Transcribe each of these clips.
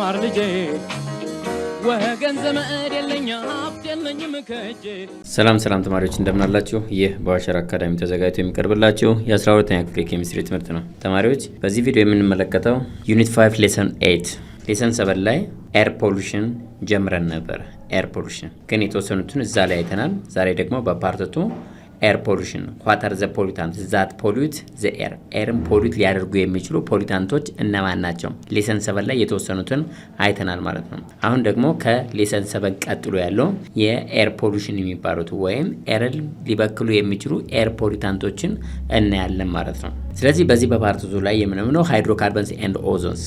ማር ልጄ ወገን ዘመድ የለኝ ሀብት የለኝም ከእጄ። ሰላም ተማሪዎች እንደምን አላችሁ? ይህ በዋሸር አካዳሚ ተዘጋጅቶ የሚቀርብላችሁ የ12ኛ ክፍል የኬሚስትሪ ትምህርት ነው። ተማሪዎች በዚህ ቪዲዮ የምንመለከተው ዩኒት 5 ሌሰን 8 ሌሰን 7 ላይ ኤር ፖሉሽን ጀምረን ነበር። ኤር ፖሉሽን ግን የተወሰኑትን እዛ ላይ አይተናል። ዛሬ ደግሞ በፓርት 2 ኤር ፖሉሽን what are the pollutants that pollute the air ኤርን ፖሉት ሊያደርጉ የሚችሉ ፖሊታንቶች እነማን ናቸው? ሌሰን 7 ላይ የተወሰኑትን አይተናል ማለት ነው። አሁን ደግሞ ከሌሰን 7 ቀጥሎ ያለው የኤር ፖሉሽን የሚባሉት ወይም ኤርን ሊበክሉ የሚችሉ ኤር ፖሊታንቶችን እናያለን ማለት ነው። ስለዚህ በዚህ በፓርት 2 ላይ የምንምነው ሃይድሮካርበንስ ኤንድ ኦዞንስ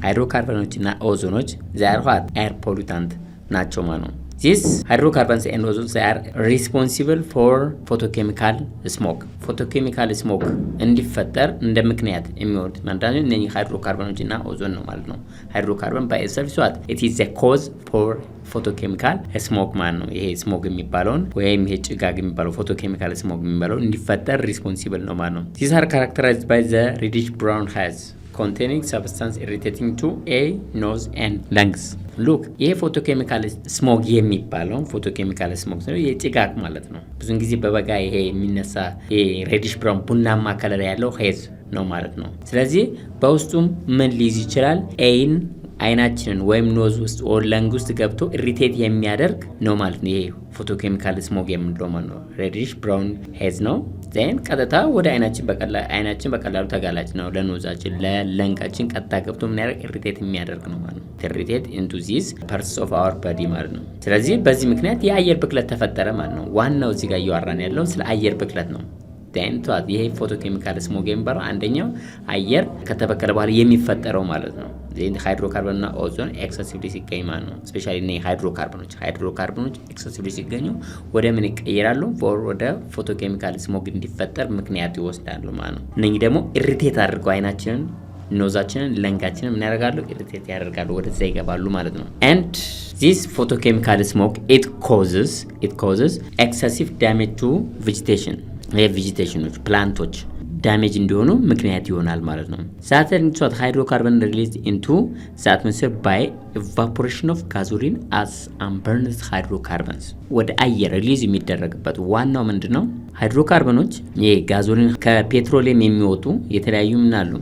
ሃይድሮካርበኖች እና ኦዞኖች they are what ኤር ፖሊታንት ናቸው ማለት ነው። These hydrocarbons and ozones are responsible for photochemical smoke. Photochemical smoke እንዲፈጠር እንደ ምክንያት የሚወድ ማለት ነው። እነዚህ ሃይድሮካርበኖች እና ኦዞን ነው ማለት ነው። ሃይድሮካርበን by itself what it is the cause for photochemical smoke ማለት ነው። ይሄ ስሞክ የሚባለውን ወይም ይሄ ጭጋግ የሚባለው photochemical smoke የሚባለው እንዲፈጠር responsible ነው ማለት ነው። These are characterized by the reddish brown haze containing substance irritating to a nose and lungs. ሉክ ይሄ ፎቶኬሚካል ስሞግ የሚባለው ፎቶኬሚካል ስሞግ ነው፣ የጭጋግ ማለት ነው። ብዙን ጊዜ በበጋ ይሄ የሚነሳ ሬዲሽ ብራውን ቡናማ ከለር ያለው ሄዝ ነው ማለት ነው። ስለዚህ በውስጡም ምን ሊይዝ ይችላል? ኤይን አይናችንን ወይም ኖዝ ውስጥ ኦር ለንግ ውስጥ ገብቶ ኢሪቴት የሚያደርግ ነው ማለት ነው። ይሄ ፎቶኬሚካል ስሞግ የምንለው ማለት ነው። ሬዲሽ ብራውን ሄዝ ነው። ዜን ቀጥታ ወደ አይናችን በቀላሉ ተጋላጭ ነው። ለኖዛችን ለለንጋችን ቀጥታ ገብቶ ምን ያደርግ ኢሪቴት የሚያደርግ ነው ማለት ነው። ኢሪቴት ኢንቱ ዚስ ፓርትስ ኦፍ አወር ቦዲ ማለት ነው። ስለዚህ በዚህ ምክንያት የአየር ብክለት ተፈጠረ ማለት ነው። ዋናው እዚህ ጋር እያወራን ያለው ስለ አየር ብክለት ነው። ዴንቷት ይሄ ፎቶኬሚካል ስሞግ የሚባለው አንደኛው አየር ከተበከለ በኋላ የሚፈጠረው ማለት ነው። ዜን ሃይድሮካርበን እና ኦዞን ኤክሰሲቭሊ ሲገኝ ማለት ነው። ስፔሻሊ እነ ሃይድሮካርበኖች ኤክሰሲቭሊ ሲገኙ ወደ ምን ይቀየራሉ? ወደ ፎቶኬሚካል ስሞግ እንዲፈጠር ምክንያት ይወስዳሉ ማለት ነው። እነኚህ ደግሞ ኢሪቴት አድርገው አይናችንን፣ ኖዛችንን፣ ለንጋችንን ምን ያደርጋሉ? ኢሪቴት ያደርጋሉ፣ ወደዛ ይገባሉ ማለት ነው። and this photochemical smoke it causes excessive damage to vegetation ቬጂቴሽኖች ፕላንቶች ዳሜጅ እንዲሆኑ ምክንያት ይሆናል ማለት ነው። ሳተርን ሶት ሃይድሮካርበን ሪሊዝድ ኢንቱ ዘ አትሞስፌር ባይ ኢቫፖሬሽን ኦፍ ጋዞሊን አስ አንበርንድ ሃይድሮካርበንስ ወደ አየር ሪሊዝ የሚደረግበት ዋናው ምንድነው? ሃይድሮካርበኖች ጋዞሊን ከፔትሮሊየም የሚወጡ የተለያዩ ምን አሉ?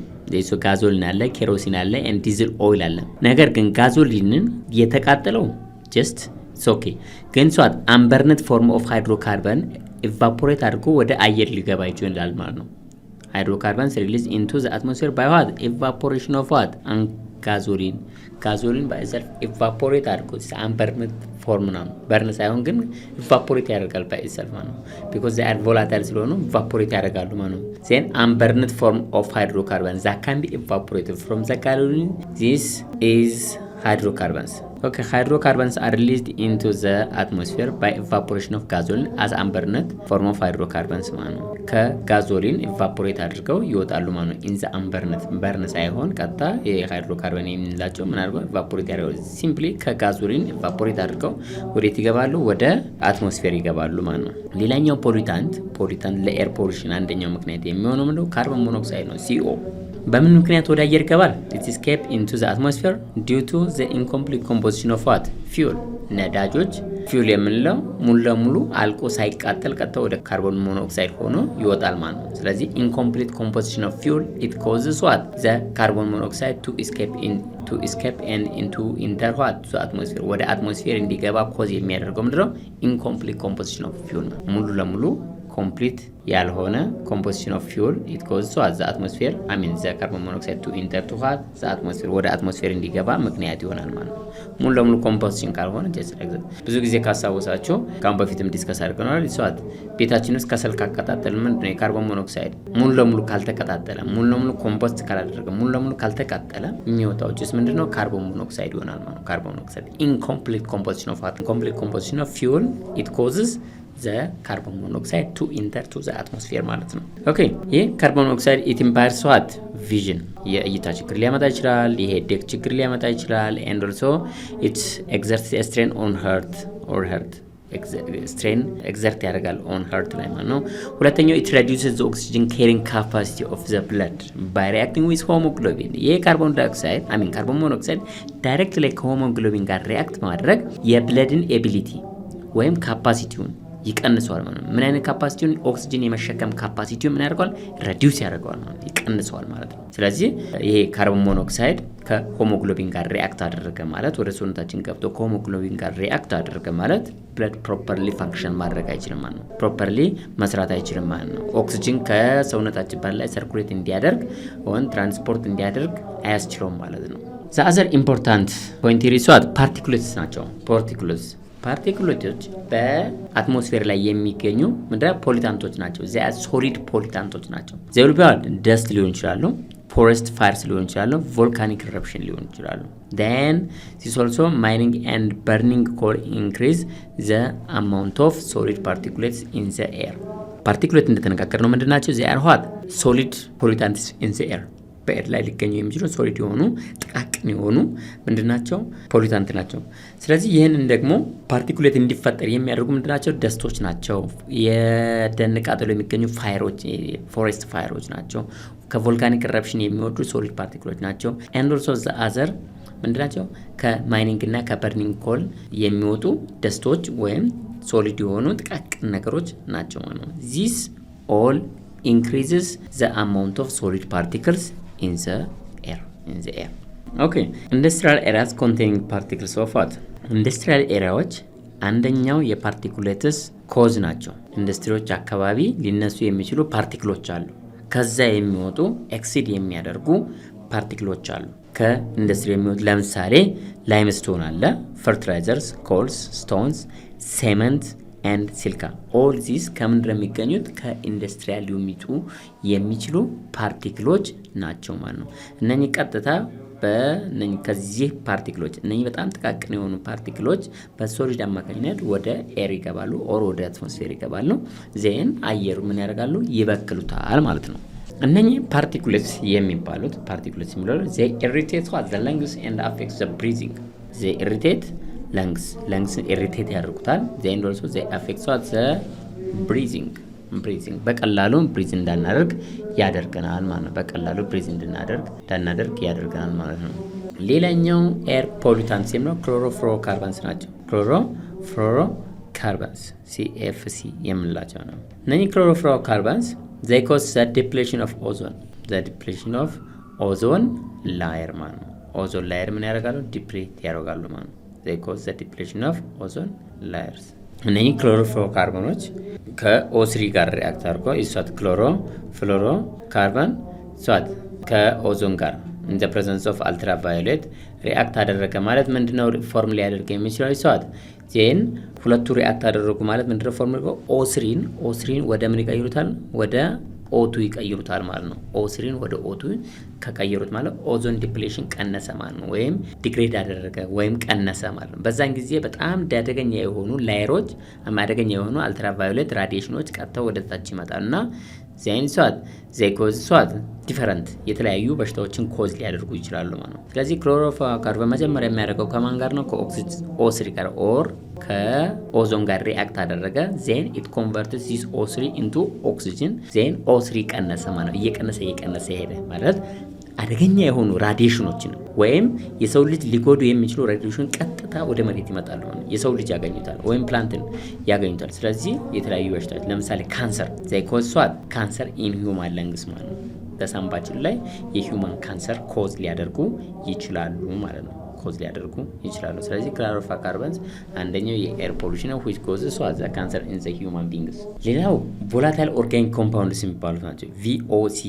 ጋዞሊን አለ፣ ኬሮሲን አለ፣ ዲዝል ኦይል አለ። ነገር ግን ጋዞሊንን የተቃጠለው ጀስት ኦኬ፣ ግን ሶት አንበርንድ ፎርም ኦፍ ሃይድሮካርበን ኢቫፖሬት አድርጎ ወደ አየር ሊገባ ይችላል ማለት ነው። ሃይድሮካርበንስ ሪሊዝ ኢንቱ ዘ አትሞስፌር ባይ ዋት ኢቫፖሬሽን ኦፍ ዋት ጋዞሊን ባይ ሰልፍ ኢቫፖሬት አድርጎ አንበርንድ ፎርም ነው። በርን ሳይሆን ግን ኢቫፖሬት ያደርጋል ባይ ሰልፍ ማለት ነው። ቢኮዝ they are volatile ስለሆኑ ኢቫፖሬት ያደርጋሉ ማለት ነው። then unburned form of hydrocarbons that can be evaporated from the gasoline this is hydrocarbons. Okay, hydrocarbons are released into the atmosphere by evaporation of gasoline as unburned form of hydrocarbons ማለት ነው። ከጋዞሊን ኢቫፖሬት አድርገው ይወጣሉ ማለት ነው። in the unburned በርን ሳይሆን ቀጥታ የሃይድሮካርበን የምንላቸው ምን አድርገው ኢቫፖሬት ያደርጋሉ። ሲምፕሊ ከጋዞሊን ኢቫፖሬት አድርገው ወዴት ይገባሉ? ወደ አትሞስፌር ይገባሉ ማለት ነው። ሌላኛው ፖሊታንት ለኤር ፖሉሽን አንደኛው ምክንያት የሚሆነው ምንድነው? ካርቦን ሞኖክሳይድ ነው። CO በምን ምክንያት ወደ አየር ይገባል? it escape into the atmosphere due to the incomplete composition of what fuel ነዳጆች ፊውል የምንለው ሙሉ ለሙሉ አልቆ ሳይቃጠል ቀጥታ ወደ ካርቦን ሞኖክሳይድ ሆኖ ይወጣል ማለት ነው። ስለዚህ incomplete composition of fuel it causes what the carbon monoxide to escape and into enter what the atmosphere ወደ አትሞስፌር እንዲገባ ኮዝ የሚያደርገው ምንድነው? incomplete composition of fuel ሙሉ ለሙሉ ኮምፕሊት ያልሆነ ኮምፖዚሽን ኦፍ ፊውል ኢት ኮዝ ሶ አት ዘ አትሞስፌር ዘ ካርቦን ሞኖክሳይድ ቱ ኢንተር ቱ ዋት ዘ አትሞስፌር ወደ አትሞስፌር እንዲገባ ምክንያት ይሆናል ማለት ነው። ሙሉ ለሙሉ ኮምፖዚሽን ካልሆነ ጀስት ላይክ ብዙ ጊዜ ካሳወሳችሁ ካሁን በፊትም ዲስከስ አድርገናል። ሶት ቤታችን ውስጥ ከሰል ካቀጣጠለ ምንድነው የካርቦን ሞኖክሳይድ ሙሉ ለሙሉ ካልተቀጣጠለ፣ ሙሉ ለሙሉ ኮምፖስት ካላደረገ፣ ሙሉ ለሙሉ ካልተቃጠለ የሚወጣው ጭስ ምንድነው? ካርቦን ሞኖክሳይድ ይሆናል ማለት ነው። ካርቦን ሞኖክሳይድ ኢንኮምፕሊት ኮምፖዚሽን ኦፍ ኢንኮምፕሊት ኮምፖዚሽን ኦፍ ፊውል ኢት ኮዝስ the carbon monoxide to enter to the atmosphere ማለት ነው። ኦኬ ይሄ ካርቦን ሞኖክሳይድ it impairs what vision የእይታ ችግር ሊያመጣ ይችላል። የሄዴክ ችግር ሊያመጣ ይችላል። and also it exerts a strain on heart ስትሬን ኤግዘርት ያደርጋል ኦን ሃርት ላይ ማለት ነው። ሁለተኛው it reduces the oxygen carrying capacity of the blood by reacting with hemoglobin። ይሄ ካርቦን ሞኖክሳይድ ዳይሬክት ላይ ከሆሞግሎቢን ጋር ሪያክት ማድረግ የብለድን ኤቢሊቲ ወይም ካፓሲቲውን ይቀንሰዋል ማለት ነው። ምን አይነት ካፓሲቲውን? ኦክሲጅን የመሸከም ካፓሲቲውን ምን ያደርገዋል? ሬዲዩስ ያደርገዋል ማለት ይቀንሰዋል ማለት ነው። ስለዚህ ይሄ ካርቦን ሞኖክሳይድ ከሆሞግሎቢን ጋር ሪአክት አደረገ ማለት ወደ ሰውነታችን ገብቶ ከሆሞግሎቢን ጋር ሪአክት አደረገ ማለት ብለድ ፕሮፐርሊ ፋንክሽን ማድረግ አይችልም ማለት ነው። ፕሮፐርሊ መስራት አይችልም ማለት ነው። ኦክሲጅን ከሰውነታችን በላይ ሰርኩሌት እንዲያደርግ ወይም ትራንስፖርት እንዲያደርግ አያስችለውም ማለት ነው። ዘ አዘር ኢምፖርታንት ፖይንት ሪሷት ፓርቲኩሌትስ ናቸው። ፓርቲኩሌቶች በአትሞስፌር ላይ የሚገኙ ምንድነው? ፖሊታንቶች ናቸው። ዚያ ሶሊድ ፖሊታንቶች ናቸው። ዚያ ደስት ሊሆን ይችላሉ፣ ፎሬስት ፋየርስ ሊሆን ይችላሉ፣ ቮልካኒክ ኢረፕሽን ሊሆን ይችላሉ። then this also mining and burning coal increase the amount of solid particulates in the air። ፓርቲኩሌት እንደተነጋገር ነው ምንድናቸው? they are what solid pollutants in the air። በኤር ላይ ሊገኙ የሚችሉ ሶሊድ የሆኑ ጥቃቅን የሆኑ ምንድናቸው? ፖሊታንት ናቸው። ስለዚህ ይህንን ደግሞ ፓርቲኩሌት እንዲፈጠር የሚያደርጉ ምንድናቸው? ደስቶች ናቸው። የደን ቃጠሎ የሚገኙ ፋየሮች፣ ፎሬስት ፋየሮች ናቸው። ከቮልካኒክ ኢረፕሽን የሚወዱ ሶሊድ ፓርቲኩሎች ናቸው። ኤንድ ኦልሶ ዘ አዘር ምንድናቸው? ከማይኒንግ እና ከበርኒንግ ኮል የሚወጡ ደስቶች ወይም ሶሊድ የሆኑ ጥቃቅን ነገሮች ናቸው ማለት ነው። ዚስ ኦል increases the amount of solid particles in the air. Okay, industrial areas containing particles of what? Industrial areas አንደኛው የፓርቲኩሌትስ ኮዝ ናቸው። ኢንዱስትሪዎች አካባቢ ሊነሱ የሚችሉ ፓርቲክሎች አሉ። ከዛ የሚወጡ ኤክሲድ የሚያደርጉ ፓርቲክሎች አሉ። ከኢንዱስትሪ የሚወጡ ለምሳሌ ላይምስቶን አለ፣ ፈርቲላይዘርስ፣ ኮልስ፣ ስቶንስ፣ ሴመንት and ሲልካ all these ከምንድነው የሚገኙት? ከኢንዱስትሪያል ሊሚቱ የሚችሉ ፓርቲክሎች ናቸው ማለት ነው። እነኚህ ቀጥታ ከዚህ ፓርቲክሎች እነኚህ በጣም ጥቃቅን የሆኑ ፓርቲክሎች በሶሊድ አማካኝነት ወደ ኤር ይገባሉ ኦር ወደ አትሞስፌር ይገባሉ። ዜን አየሩ ምን ያደርጋሉ? ይበክሉታል ማለት ነው። እነኚህ ፓርቲክሎች የሚባሉት they irritate the lungs and affect the breathing። they irritate lungs ኢሪቴት ያደርጉታል። then also they affect the breathing በቀላሉ ብሪዝ እንዳናደርግ ያደርገናል ማለት ነው። በቀላሉ ብሪዝ እንዳናደርግ ያደርገናል ማለት ነው። ሌላኛው ኤር ፖሊታንትስ ነው ክሎሮፍሎሮካርበንስ ናቸው። ክሎሮፍሎሮካርበንስ CFC የምንላቸው ነው። እነዚህ ክሎሮፍሎሮካርበንስ they cause the depletion of ozone layer ማለት ነው። ኦዞን ላየር ምን ያደርጋሉ? ዲፕሌት ያደርጋሉ ማለት ነው። they cause the depletion of ozone layers። እነዚህ ክሎሮፍሎሮካርበኖች ከኦ3 ጋር ሪአክት አድርገው ይሷት ክሎሮፍሎሮካርበን ይሷት ከኦዞን ጋር in the presence of ultraviolet ሪአክት አደረገ ማለት ምንድነው? ፎርም ሊያደርግ የሚችለው ይሷት ዜን ሁለቱ ሪአክት አደረጉ ማለት ምንድነው? ፎርም ሊያደርገው ኦ3ን ወደ ምን ይቀይሩታል? ወደ ኦ2 ይቀይሩታል ማለት ነው። ኦ3ን ወደ ኦ2 ከቀየሩት ማለት ኦዞን ዲፕሌሽን ቀነሰ ማለት ነው። ወይም ዲግሬድ አደረገ ወይም ቀነሰ ማለት ነው። በዛን ጊዜ በጣም አደገኛ የሆኑ ላየሮች አደገኛ የሆኑ አልትራቫዮሌት ራዲዬሽኖች ቀጥተው ወደ ታች ይመጣሉና ዲፈረንት የተለያዩ በሽታዎችን ኮዝ ሊያደርጉ ይችላሉ ማለት ነው። ስለዚህ ክሎሮፍሎሮካርበን መጀመሪያ የሚያደርገው ከማን ጋር ነው? ከኦ3 ጋር ኦር ከኦዞን ጋር ሪአክት አደረገ። ዜን ኢት ኮንቨርትስ ዚስ ኦ3 ኢንቱ ኦክሲጅን። ዜን ኦ3 ቀነሰ ማለት እየቀነሰ ሄደ ማለት አደገኛ የሆኑ ራዲዬሽኖችን ወይም የሰው ልጅ ሊጎዱ የሚችሉ ራዲዬሽን ቀጥታ ወደ መሬት ይመጣሉ ማለት የሰው ልጅ ያገኙታል ወይም ፕላንትን ያገኙታል። ስለዚህ የተለያዩ በሽታዎች ለምሳሌ ካንሰር ካንሰር ኢን ሂውማን ለንግስ ማለት ነው። በሳምባችን ላይ የሂውማን ካንሰር ኮዝ ሊያደርጉ ይችላሉ ማለት ነው። ስለዚህ ክሎሮፍሎሮካርበንስ አንደኛው የኤር ፖሉሽን ነው which causes the cancer in the human beings። ሌላው volatile organic compounds የሚባሉት ናቸው። VOC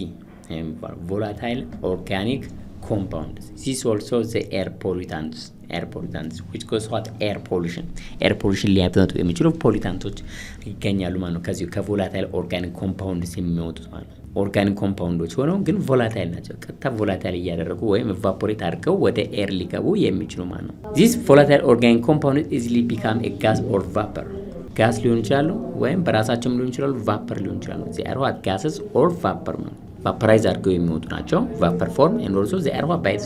የሚባሉ volatile organic compounds this also the air pollutants which cause air pollution ሊያመጡ የሚችሉ ፖሊታንቶች ይገኛሉ ማለት ነው። ከዚህ ከቮላታይል ኦርጋኒክ ኮምፓውንድስ የሚወጡት ማለት ነው። ኦርጋኒክ ኮምፓውንዶች ሆነው ግን ቮላታይል ናቸው። ቀጥታ ቮላታይል እያደረጉ ወይም ኢቫፖሬት አድርገው ወደ ኤር ሊገቡ የሚችሉ ማለት ነው። this volatile organic compound easily become a gas or vapor ጋስ ሊሆን ይችላሉ ወይም በራሳቸውም ሊሆን ይችላሉ፣ ቫፐር ሊሆን ይችላሉ። they are what gases or vapor ማለት ቫፐራይዝ አድርገው የሚወጡ ናቸው። ቫፐር ፎርም and also they are what by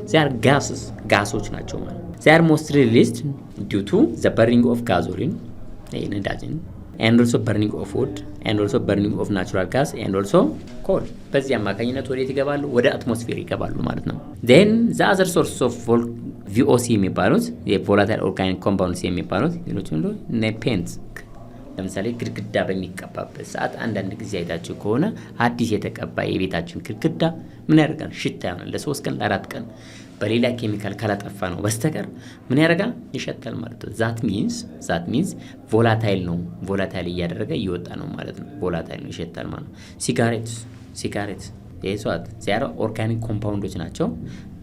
they are gases ጋሶች ናቸው ማለት they are mostly released due to the burning of gasoline ነዳጅን and also burning of wood and also burning of natural gas and also coal በዚህ አማካኝነት ወዴት ይገባሉ? ወደ አትሞስፌር ይገባሉ ማለት ነው። then the other source of VOC የሚባሉት የቮላታይል ኦርጋኒክ ኮምፓውንድስ የሚባሉት ሌሎች ሁሉ ፔንት ለምሳሌ ግድግዳ በሚቀባበት ሰዓት አንዳንድ ጊዜ አይታችሁ ከሆነ አዲስ የተቀባ የቤታችን ግድግዳ ምን ያደርጋል? ሽታ ይሆናል ለ3 ቀን ለ4 ቀን በሌላ ኬሚካል ካላጠፋ ነው በስተቀር ምን ያደርጋል? ይሸታል ማለት ነው። ዛት ሚንስ ቮላታይል ነው። ቮላታይል እያደረገ እየወጣ ነው ማለት ነው። ቮላታይል ነው፣ ይሸታል ማለት ነው። ሲጋሬት የእጽዋት ዚያራ ኦርጋኒክ ኮምፓውንዶች ናቸው።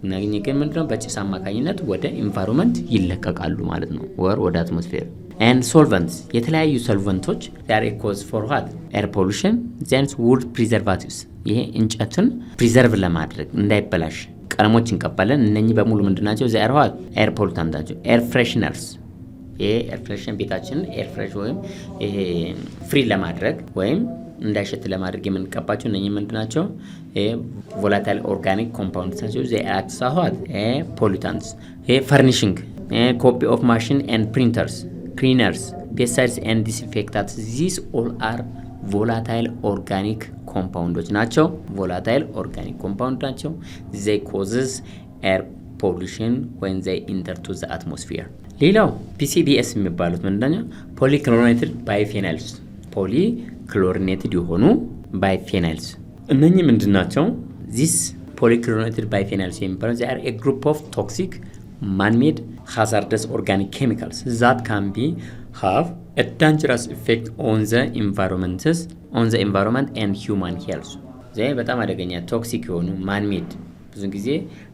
እናገኘ ግን ምንድነው? በጭስ አማካኝነት ወደ ኢንቫይሮንመንት ይለቀቃሉ ማለት ነው፣ ወደ አትሞስፌር and solvents የተለያዩ ሶልቨንቶች they are a cause for what? air pollution then wood preservatives ይሄ እንጨትን ፕሪዘርቭ ለማድረግ እንዳይበላሽ ቀለሞች እንቀባለን። እነኚህ በሙሉ ምንድናቸው? they are what? air pollutants ናቸው። air fresheners ይሄ air freshen ቤታችንን air fresh ወይም ይሄ ፍሪ ለማድረግ ወይም እንዳይሸት ለማድረግ የምንቀባቸው እነኚህ ምንድናቸው? volatile organic compounds ናቸው። they act as what? pollutants ይሄ furnishing copy of machine and printers cleaners pesticides and disinfectants these all are volatile organic compounds ናቸው። volatile organic compound ናቸው። they causes air pollution when they enter to the atmosphere ሌላው PCBS የሚባሉት ምንድነው? polychlorinated biphenyls polychlorinated የሆኑ biphenyls እነኚህ ምንድናቸው? this polychlorinated biphenyls የሚባሉት they are a group of toxic man-made hazardous organic chemicals that can be have a dangerous effect on the environment and human health ዘይ በጣም አደገኛ ቶክሲክ የሆኑ man-made ብዙ ጊዜ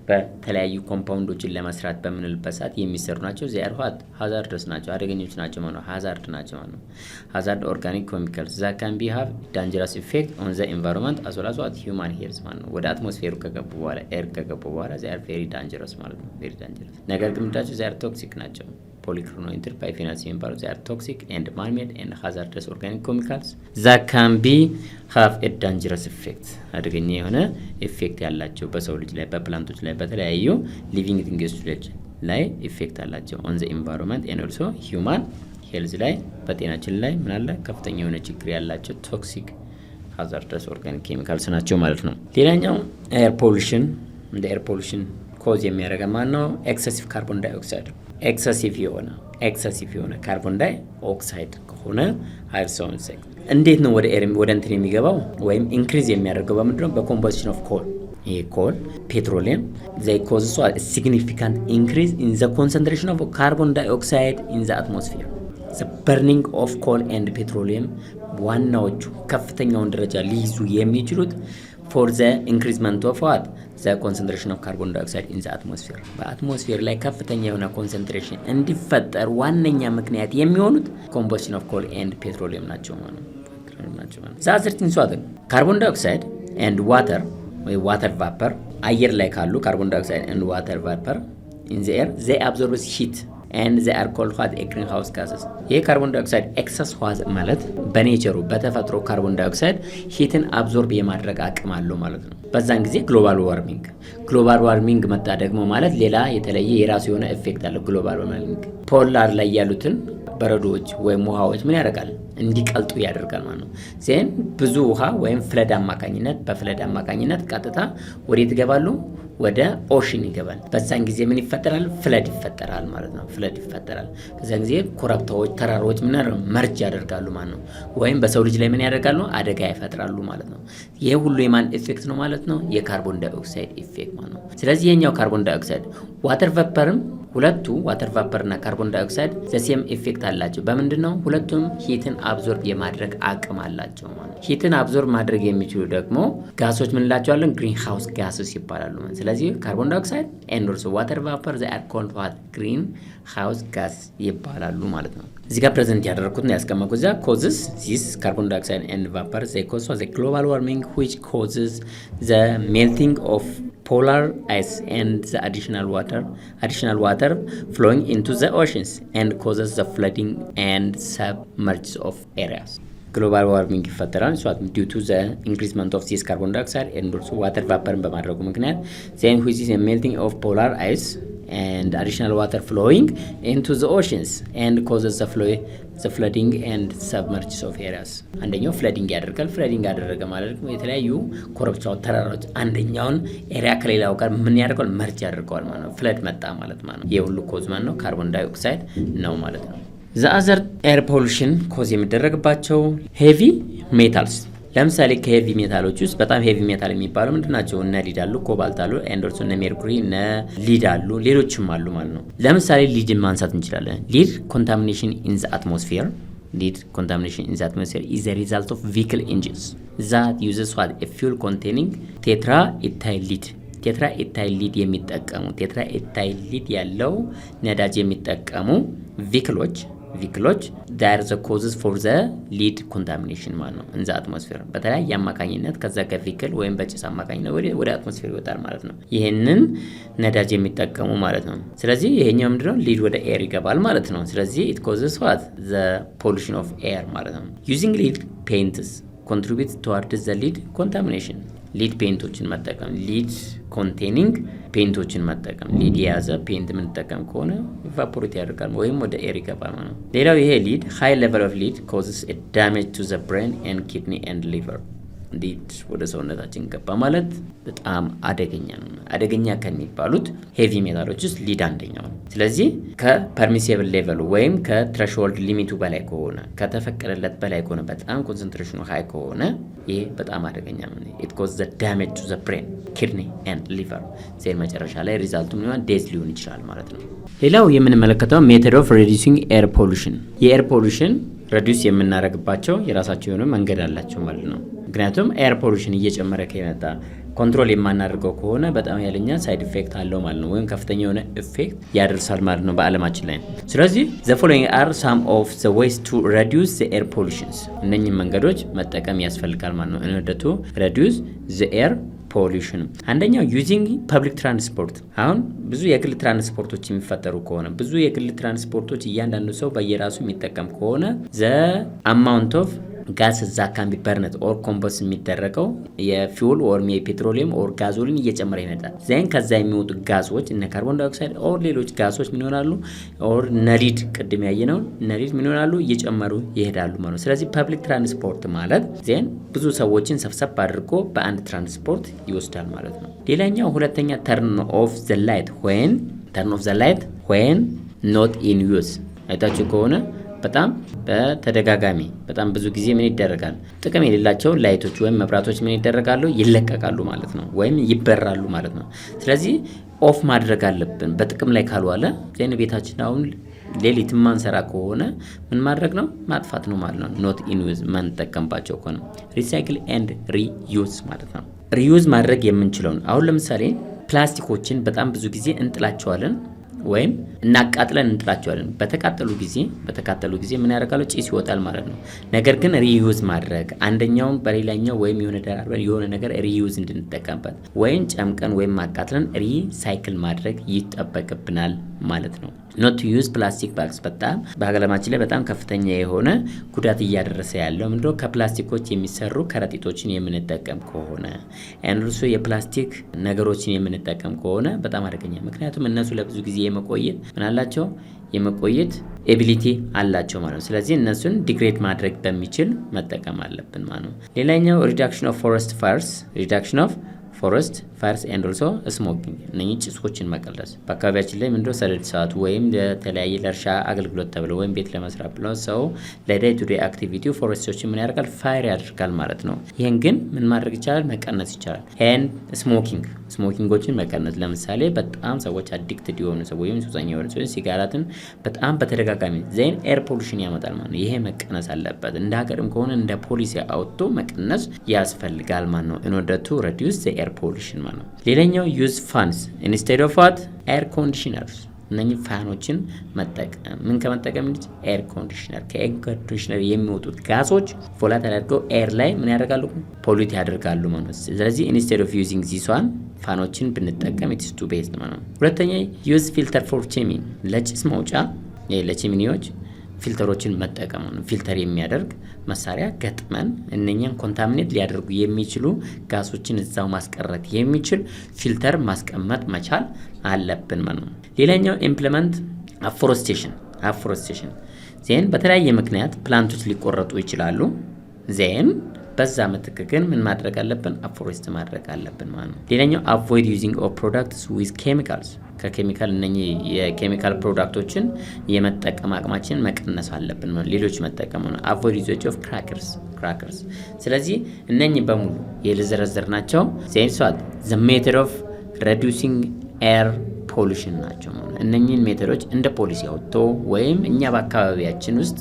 በተለያዩ ኮምፓውንዶችን ለመስራት በምንልበት ሰዓት የሚሰሩ ናቸው። ዘያር ሃዛርድስ ናቸው፣ አደገኞች ናቸው ማለት ነው። ሃዛርድ ናቸው ማለት ነው። ሃዛርድ ኦርጋኒክ ኬሚካልስ that can be have dangerous effect on the environment as well as what human health ማለት ነው። ወደ አትሞስፌሩ ከገቡ በኋላ ኤር ከገቡ በኋላ ዘያር very dangerous ማለት ነው። very dangerous ነገር ግን ምንድናቸው? ዘያር ቶክሲክ ናቸው። polychlorinated biphenyls የሚባሉት they are toxic and man-made and hazardous organic chemicals that can be have a dangerous effect አደገኛ የሆነ ኢፌክት ያላቸው በሰው ልጅ ላይ በፕላንቶች ላይ በተለያዩ living things ላይ ኢፌክት አላቸው on the environment and also human health ላይ በጤናችን ላይ ምን አለ ከፍተኛ የሆነ ችግር ያላቸው toxic hazardous organic chemicals ናቸው ማለት ነው። ሌላኛው air pollution እንደ air pollution ኮዝ የሚያደርግ ማን ነው? ኤክሰሲቭ ካርቦን ዳይኦክሳይድ ኤክሰሲቭ የሆነ ካርቦን ዳይኦክሳይድ ከሆነ ሃይድሮጅን ሴክ እንዴት ነው ወደ እንትን የሚገባው ወይም ኢንክሪዝ የሚያደርገው በምንድነው? በኮምፖዚሽን ኦፍ ኮል ይሄ ኮል ፔትሮሊየም they causes a significant increase in the concentration of carbon dioxide in the atmosphere the burning of coal and petroleum ዋናዎቹ ከፍተኛውን ደረጃ ሊይዙ የሚችሉት for the increasement of what? The concentration of carbon dioxide in the atmosphere በአትሞስፌር ላይ ከፍተኛ የሆነ ኮንሰንትሬሽን እንዲፈጠር ዋነኛ ምክንያት የሚሆኑት combustion of coal and petroleum ናቸው ማለት ነው። ዛዝርቲን ሷትን ካርቦን ዳይኦክሳይድ and water ወይ water vapor አየር ላይ ካሉ ካርቦን ዳይኦክሳይድ and water vapor in the air they absorb heat and they are called what? a greenhouse gases ይሄ ካርቦን ዳይኦክሳይድ ኤክሰስ ዋዝ ማለት በኔቸሩ በተፈጥሮ ካርቦን ዳይኦክሳይድ ሂትን አብዞርብ የማድረግ አቅም አለው ማለት ነው። በዛን ጊዜ ግሎባል ዋርሚንግ መጣ ደግሞ ማለት ሌላ የተለየ የራሱ የሆነ ኢፌክት አለው። ግሎባል ዋርሚንግ ፖላር ላይ ያሉትን በረዶዎች ወይም ውሃዎች ምን ያደርጋል? እንዲቀልጡ ያደርጋል ማለት ነው። ዜን ብዙ ውሃ ወይም በፍለድ አማካኝነት ቀጥታ ወዴት ይገባሉ? ወደ ኦሽን ይገባል። በዛን ጊዜ ምን ይፈጠራል? ፍለድ ይፈጠራል ማለት ነው። በዛን ጊዜ ኮረብታዎች፣ ተራሮች ምን መርጅ ያደርጋሉ ማለት ነው። ወይም በሰው ልጅ ላይ ምን ያደርጋሉ? አደጋ ይፈጥራሉ ማለት ነው። ይሄ ሁሉ የማን ኢፌክት ነው ማለት ነው? የካርቦን ዳይኦክሳይድ ኢፌክት ማለት ነው። ስለዚህ የኛው ካርቦን ዳይኦክሳይድ ዋተር ቫፐርም ሁለቱ ዋተር ቫፐር እና ካርቦን ዳይኦክሳይድ ዘሴም ኢፌክት አላቸው። በምንድነው? ሁለቱም ሂትን አብዞርብ የማድረግ አቅም አላቸው ማለት ነው። ሂትን አብዞርብ ማድረግ የሚችሉ ደግሞ ጋሶች ምን እንላቸዋለን? ግሪን ሃውስ ጋስስ ይባላሉ ማለት ነው። ስለዚህ ካርቦን ዳይኦክሳይድ ኤንድ ኦልሶ ዋተር ቫፐር they are called what? ግሪን ሃውስ ጋስ ይባላሉ ማለት ነው። እዚህ ጋር ፕሬዘንት ያደረኩት ነው ያስቀመጥኩት እዛ causes this carbon dioxide and vapor they cause the global warming which causes the melting of polar ice and the additional water flowing into the oceans and causes the flooding and submerge of areas global warming ይፈጠራል due to the increasement of this carbon dioxide and also water vapor በማድረጉ ምክንያት then which is a melting of polar ice and additional water flowing into the oceans and causes the flooding and submerge of areas. አንደኛው ፍለዲንግ ያደርጋል። ፍለዲንግ ያደረገ ማለት የተለያዩ ኮረብታው ተራራዎች አንደኛውን ኤሪያ ከሌላው ጋር ምን ያደርጋል? መርጅ ያደርገዋል ማለት ነው። ፍለድ መጣ ማለት ነው። የሁሉ ኮዝ ማለት ነው ካርቦን ዳይኦክሳይድ ነው ማለት ነው። the other air pollution ኮዝ የሚደረግባቸው ሄቪ ሜታልስ ለምሳሌ ከሄቪ ሜታሎች ውስጥ በጣም ሄቪ ሜታል የሚባሉ ምንድናቸው? እነ ሊድ አሉ፣ ኮባልት አሉ፣ ኤንዶርስ እነ ሜርኩሪ እነ ሊድ አሉ፣ ሌሎችም አሉ ማለት ነው። ለምሳሌ ሊድን ማንሳት እንችላለን። ሊድ ኮንታሚኔሽን ኢን ዘ አትሞስፌር lead contamination in the atmosphere is a result of vehicle engines that uses what a fuel containing tetraethyl lead tetraethyl lead የሚጠቀሙ tetraethyl lead ያለው ነዳጅ የሚጠቀሙ ቪክሎች that are the causes for the lead contamination ማለት ነው in the atmosphere በተለያየ አማካኝነት ከዛ ከቪክል ወይም በጭስ አማካኝነት ወደ አትሞስፌር ይወጣል ማለት ነው። ይሄንን ነዳጅ የሚጠቀሙ ማለት ነው። ስለዚህ ይሄኛው ምንድነው? ሊድ ወደ ኤር ይገባል ማለት ነው። ስለዚህ it causes what the pollution of air ማለት ነው። using lead paints contributes towards the lead contamination ሊድ ፔንቶችን መጠቀም ሊድ ኮንቴኒንግ ፔንቶችን መጠቀም ሊድ የያዘ ፔንት የምንጠቀም ከሆነ ኢቫፖሬት ያደርጋል ወይም ወደ ኤር ይገባል ማለት ነው። ሌላው ይሄ ሊድ ሃይ ሌቨል ኦፍ ሊድ causes a damage to the brain and kidney and liver ሊድ ወደ ሰውነታችን ገባ ማለት በጣም አደገኛ ነው። አደገኛ ከሚባሉት ሄቪ ሜታሎች ውስጥ ሊድ አንደኛው ነው። ስለዚህ ከፐርሚሲብል ሌቨሉ ወይም ከትሬሽሆልድ ሊሚቱ በላይ ከሆነ ከተፈቀደለት በላይ ከሆነ በጣም ኮንሰንትሬሽኑ ሃይ ከሆነ ይሄ በጣም አደገኛ ነው። it causes the damage to the brain kidney and liver ሴል መጨረሻ ላይ ሪዛልቱ ምን ይሆናል? ዴዝ ሊሆን ይችላል ማለት ነው። ሌላው የምንመለከተው ሜተድ ኦፍ ሪዲዩሲንግ ኤር ፖሉሽን የኤር ፖሉሽን ሪዲዩስ የምናደርግባቸው የራሳቸው የሆነ መንገድ አላቸው ማለት ነው። ምክንያቱም ኤር ፖሉሽን እየጨመረ ከመጣ ኮንትሮል የማናደርገው ከሆነ በጣም ያለኛ ሳይድ ኢፌክት አለው ማለት ነው፣ ወይም ከፍተኛ የሆነ ኢፌክት ያደርሳል ማለት ነው በአለማችን ላይ። ስለዚህ the following are some of the ways to reduce the air pollutions እነኚህ መንገዶች መጠቀም ያስፈልጋል ማለት ነው in order to reduce the air pollution። አንደኛው ዩዚንግ ፐብሊክ ትራንስፖርት። አሁን ብዙ የግል ትራንስፖርቶች የሚፈጠሩ ከሆነ ብዙ የግል ትራንስፖርቶች እያንዳንዱ ሰው በየራሱ የሚጠቀም ከሆነ the amount of ጋስ እዛ ካን ቢበርነት ኦር ኮምበስ የሚደረገው የፊውል ኦር የፔትሮሊየም ኦር ጋዞሊን እየጨመረ ይመጣል። ዛይን ከዛ የሚወጡ ጋዞች እነ ካርቦን ዳይኦክሳይድ ኦር ሌሎች ጋዞች ምን ይሆናሉ? ኦር ነሊድ ቅድም ያየነው ነሊድ ምን ይሆናሉ? እየጨመሩ ይሄዳሉ ማለት ነው። ስለዚህ ፐብሊክ ትራንስፖርት ማለት ዛይን ብዙ ሰዎችን ሰብሰብ አድርጎ በአንድ ትራንስፖርት ይወስዳል ማለት ነው። ሌላኛው ሁለተኛ ተርን ኦፍ ዘ ላይት ዌን ኖት ኢን ዩዝ አይታችሁ ከሆነ በጣም በተደጋጋሚ በጣም ብዙ ጊዜ ምን ይደረጋል? ጥቅም የሌላቸው ላይቶች ወይም መብራቶች ምን ይደረጋሉ? ይለቀቃሉ ማለት ነው፣ ወይም ይበራሉ ማለት ነው። ስለዚህ ኦፍ ማድረግ አለብን። በጥቅም ላይ ካልዋለ ዘይን ቤታችን አሁን ሌሊት ማንሰራ ከሆነ ምን ማድረግ ነው? ማጥፋት ነው ማለት ነው። ኖት ኢን ዩዝ ማንጠቀምባቸው ከሆነ ሪሳይክል ኤንድ ሪዩዝ ማለት ነው። ሪዩዝ ማድረግ የምንችለውን አሁን ለምሳሌ ፕላስቲኮችን በጣም ብዙ ጊዜ እንጥላቸዋለን ወይም እናቃጥለን እንጥላቸዋለን። በተቃጠሉ ጊዜ ምን ያደርጋሉ? ጭስ ይወጣል ማለት ነው። ነገር ግን ሪዩዝ ማድረግ አንደኛውን በሌላኛው ወይም የሆነ ነገር ሪዩዝ እንድንጠቀምበት ወይም ጨምቀን ወይም ማቃጥለን ሪሳይክል ማድረግ ይጠበቅብናል ማለት ነው። ኖት ዩዝ ፕላስቲክ ባግስ በጣም በአለማችን ላይ በጣም ከፍተኛ የሆነ ጉዳት እያደረሰ ያለው ምንድነው? ከፕላስቲኮች የሚሰሩ ከረጢቶችን የምንጠቀም ከሆነ እንሩሱ የፕላስቲክ ነገሮችን የምንጠቀም ከሆነ በጣም አደገኛ። ምክንያቱም እነሱ ለብዙ ጊዜ የመቆየት ኤቢሊቲ አላቸው ማለት ነው። ስለዚህ እነሱን ዲግሬድ ማድረግ በሚችል መጠቀም አለብን ማለት ነው። ሌላኛው ሪዳክሽን ኦፍ ፎረስት ፋየርስ ኤንድ ኦልሶ ስሞኪንግ እነኚህ ጭሶችን መቀነስ። በአካባቢያችን ላይ ምንድነው ሰደድ እሳት ወይም ለተለያየ ለእርሻ አገልግሎት ተብሎ ወይም ቤት ለመስራት ብሎ ሰው ለዳይ ቱ ዴይ አክቲቪቲ ፎረስቶችን ምን ያደርጋል? ፋየር ያደርጋል ማለት ነው። ይህን ግን ምን ማድረግ ይቻላል? መቀነስ ይቻላል። ኤንድ ስሞኪንጎችን መቀነስ። ለምሳሌ በጣም ሰዎች አዲክትድ የሆኑ ሰዎች ወይም ሱሰኛ የሆኑ ሰዎች ሲጋራትን በጣም በተደጋጋሚ ዘይን ኤር ፖሉሽን ያመጣል ማለት ነው። ይሄ መቀነስ አለበት። እንደ ሀገርም ከሆነ እንደ ፖሊሲ አውጥቶ መቀነስ ያስፈልጋል ማለት ነው in order to reduce the air pollution ማለት ነው። ሌላኛው ዩዝ ፋንስ ኢንስቴድ ኦፍ ዋት ኤር ኮንዲሽነርስ እነኚህ ፋኖችን መጠቀም። ምን ከመጠቀም እንጂ ኤር ኮንዲሽነር ከኤር ኮንዲሽነር የሚወጡት ጋሶች ፎላት አድርገው ኤር ላይ ምን ያደርጋሉ? ፖሉት ያደርጋሉ ማለት ነው። ስለዚህ ኢንስቴድ ኦፍ ዩዚንግ ዚስ ዋን ፋኖችን ብንጠቀም ኢትስ ቱ ቤስት ማለት ነው። ሁለተኛ ዩዝ ፊልተር ፎር ቺሚኒ ለጭስ መውጫ ለቺሚኒዎች ፊልተሮችን መጠቀም ነው። ፊልተር የሚያደርግ መሳሪያ ገጥመን እነኛን ኮንታሚኔት ሊያደርጉ የሚችሉ ጋሶችን እዛው ማስቀረት የሚችል ፊልተር ማስቀመጥ መቻል አለብን ማለት ነው። ሌላኛው ኢምፕሊመንት አፎረስቴሽን ዜን በተለያየ ምክንያት ፕላንቶች ሊቆረጡ ይችላሉ። ዜን በዛ ምትክ ግን ምን ማድረግ አለብን? አፎሬስት ማድረግ አለብን ማለት ነው። ሌላኛው አቮይድ ዩዚንግ ኦፍ ፕሮዳክትስ ዊዝ ኬሚካልስ ከኬሚካል እነኚህ የኬሚካል ፕሮዳክቶችን የመጠቀም አቅማችን መቀነስ አለብን ማለት ሌሎች መጠቀም ነው። አቮይድ ዩዝ ኦፍ ክራከርስ ስለዚህ እነኚህ በሙሉ የልዘረዘርናቸው ዜንሷት ዘ ሜተድ ኦፍ ሬዱሲንግ ኤር ፖሉሽን ናቸው ማለት እነኚህን ሜተዶች እንደ ፖሊሲ አውጥቶ ወይም እኛ በአካባቢያችን ውስጥ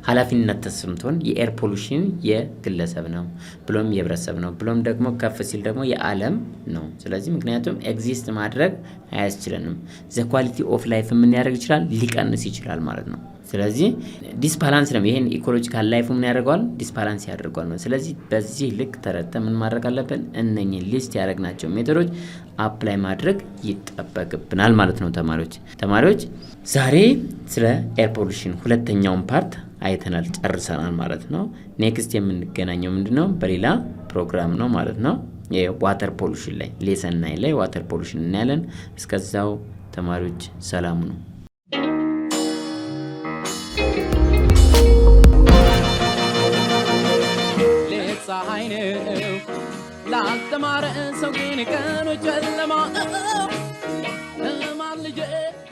ኃላፊነት ተሰምቶን የኤር ፖሉሽን የግለሰብ ነው ብሎም የህብረተሰብ ነው ብሎም ደግሞ ከፍ ሲል ደግሞ የዓለም ነው። ስለዚህ ምክንያቱም ኤግዚስት ማድረግ አያስችለንም። ዘ ኳሊቲ ኦፍ ላይፍ ምን ያደርግ ይችላል? ሊቀንስ ይችላል ማለት ነው። ስለዚህ ዲስባላንስ ነው። ይሄን ኢኮሎጂካል ላይፍ ምን ያደርጋል? ዲስባላንስ ያደርጋል ነው። ስለዚህ በዚህ ልክ ተረድተን ምን ማድረግ አለብን? እነኚህ ሊስት ያደረግናቸው ሜተዶች አፕላይ ማድረግ ይጠበቅብናል ማለት ነው። ተማሪዎች ዛሬ ስለ ኤር ፖሉሽን ሁለተኛውን ፓርት አይተናል፣ ጨርሰናል ማለት ነው። ኔክስት የምንገናኘው ምንድነው? በሌላ ፕሮግራም ነው ማለት ነው። የዋተር ፖሉሽን ላይ ሌሰን 9 ላይ ዋተር ፖሉሽን እናያለን። እስከዛው ተማሪዎች ሰላም ነው። ፀሐይ ነው ላልተማረ ሰው ግን ቀኑ ጨለማ